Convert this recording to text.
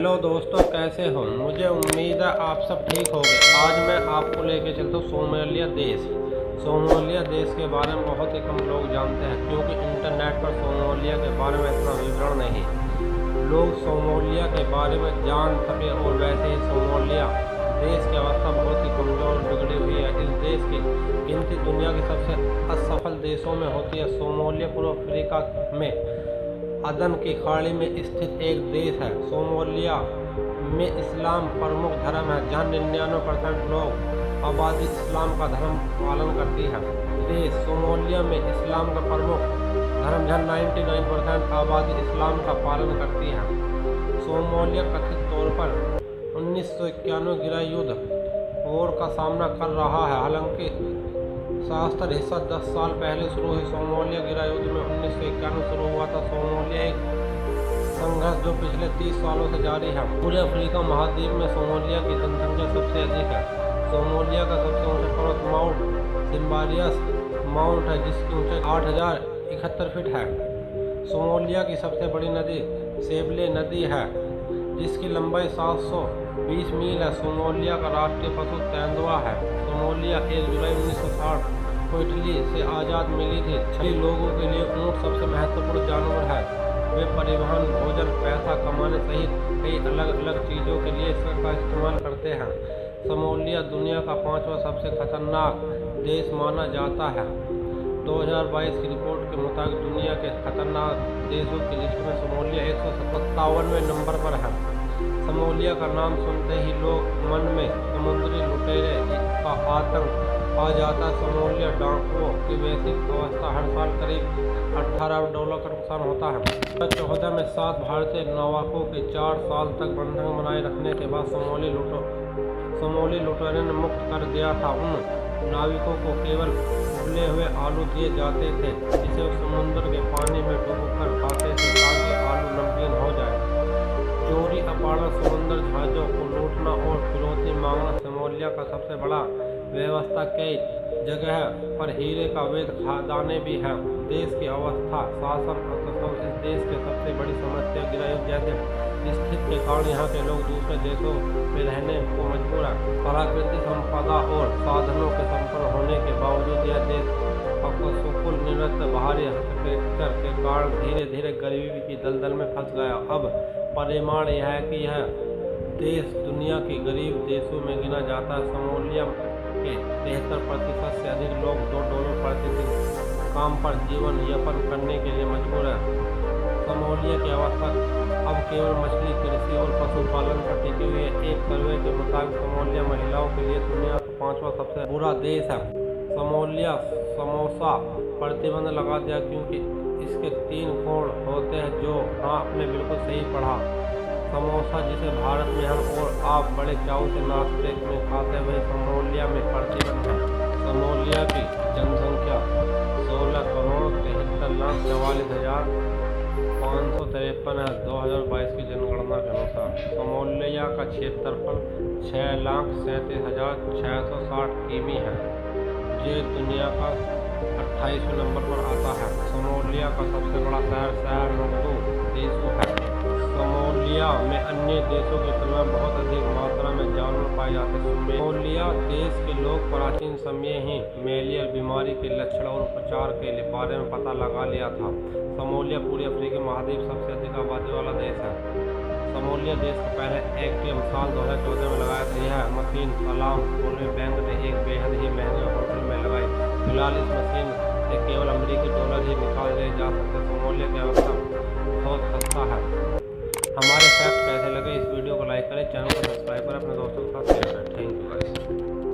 Hello दोस्तों, कैसे हो? मुझे उम्मीद है आप सब ठीक होंगे। आज मैं आपको लेके चलता हूँ सोमालिया देश। सोमालिया देश के बारे में बहुत ही कम लोग जानते हैं, क्योंकि इंटरनेट पर सोमालिया के बारे में इतना विवरण नहीं लोग सोमालिया के बारे में जान सके। और वैसे ही सोमालिया देश की अवस्था बहुत ही कमज़ोर बिगड़ी हुई है। इस देश की गिनती दुनिया के सबसे असफल देशों में होती है। सोमालिया पूर्व अफ्रीका में अदन की खाड़ी में स्थित एक देश है। सोमालिया में इस्लाम प्रमुख धर्म है, जहाँ 99% लोग आबादी इस्लाम का धर्म पालन करती है। देश सोमालिया में इस्लाम का प्रमुख धर्म, जहाँ 99% आबादी इस्लाम का पालन करती है। सोमालिया कथित तौर पर 1991 गृह युद्ध वॉर का सामना कर रहा है। हालांकि शास्त्र हिस्सा 10 साल पहले शुरू हुई। सोमालिया गृह युद्ध में 1991 शुरू हुआ था। सोमालिया एक संघर्ष जो पिछले 30 सालों से जारी है। पूरे अफ्रीका महाद्वीप में सोमालिया की जनसंख्या सबसे अधिक है। सोमालिया का सबसे ऊंचा पर्वत माउंट सिम्बारियस माउंट है, जिसकी ऊंचाई 8071 फीट है। सोमालिया की सबसे बड़ी नदी सेबले नदी है, जिसकी लंबाई 720 मील है। सोमालिया का राष्ट्रीय पशु तेंदुआ है। सोमालिया 1 जुलाई 1960 को इटली से आज़ाद मिली थी। सभी लोगों के लिए ऊँट सबसे महत्वपूर्ण जानवर है। वे परिवहन, भोजन, पैसा कमाने सहित कई अलग अलग चीज़ों के लिए इसका इस्तेमाल करते हैं। सोमालिया दुनिया का 5वां सबसे खतरनाक देश माना जाता है। 2022 की रिपोर्ट के मुताबिक दुनिया के खतरनाक देशों की लिस्ट में सोमालिया 157वें नंबर पर है। सोमालिया का नाम सुनते ही लोग मन में समुद्री लुटेरे का आतंक आ जाता है। सोमालिया डाकुओं की वैश्विक अवस्था हर साल करीब $18 अरब का नुकसान होता है। 2014 में 7 भारतीय नाविकों के 4 साल तक बंधक बनाए रखने के बाद सोमाली लुटेरों ने मुक्त कर दिया था। उन नाविकों को केवल उबले हुए आलू दिए जाते थे, जिसे समुद्र के पानी में डूबकर खाते थे ताकि आलू नमकीन हो जाए। चोरी, अपहरण, समुद्र जहाज़ों को लूटना और फिरौती मांगना सोमालिया का सबसे बड़ा व्यवस्था। कई जगह पर हीरे का अवैध खदानें भी हैं। देश की अवस्था, शासन और तस्वीर इस देश की सबसे बड़ी समस्या गृह युद्ध जैसे स्थिति के कारण यहाँ के लोग दूसरे देशों में रहने को मजबूर है। प्राकृतिक संपदा और साधनों के संपन्न होने के बावजूद यह देश अपशकुल निरंतर बाहरी हस्तक्षेप के कारण धीरे धीरे गरीबी की दलदल में फंस गया। अब परिमाण यह है कि यह देश दुनिया के गरीब देशों में गिना जाता है। सोमालिया के 73% से अधिक लोग $2 प्रतिदिन काम पर जीवन यापन करने के लिए मजबूर है। सोमालिया की अवस्था अब केवल मछली कृषि और पशुपालन पर टिकी हुई है। एक सर्वे के मुताबिक सोमालिया महिलाओं के लिए दुनिया का 5वां सबसे बुरा देश है। सोमालिया समोसा प्रतिबंध लगा दिया क्योंकि इसके 3 कोण होते हैं। जो हाँ, आपने बिल्कुल सही पढ़ा। समोसा जिसे भारत में हम और आप बड़े चाव से नाश्ते में खाते हैं, वही सोमालिया में प्रतिबंध है। सोमालिया की जनसंख्या 16,73,44,553 है 2022 की जनगणना के अनुसार। सोमालिया का क्षेत्रफल 6,37,660 किमी है, जो दुनिया का 28वें नंबर पर आता है। सोमालिया का सबसे बड़ा शहर मोगदीशु है। सोमालिया में अन्य देशों की तुलना में बहुत अधिक मात्रा में जानवर पाए जाते हैं। सोमालिया देश के लोग प्राचीन समय ही मेलियर बीमारी के लक्षण और उपचार के बारे में पता लगा लिया था। सोमालिया पूरे अफ्रीकी महाद्वीप सबसे अधिक आबादी वाला देश है। सोमालिया देश का पहले एक्टिव साल 2014 में लगाया था। यह मशीन सलाम पूर्वी बैंक ने एक बेहद ही महंगे होटल में लगाई। फिलहाल इस मशीन से केवल अमेरिकी डॉलर ही निकाले जा सकते। सोमालिया की अवस्था बहुत सस्ता है। हमारे फैक्ट कैसे लगे, इस वीडियो को लाइक करें, चैनल को सब्सक्राइब करें, अपने दोस्तों के साथ शेयर करें। Thank you guys.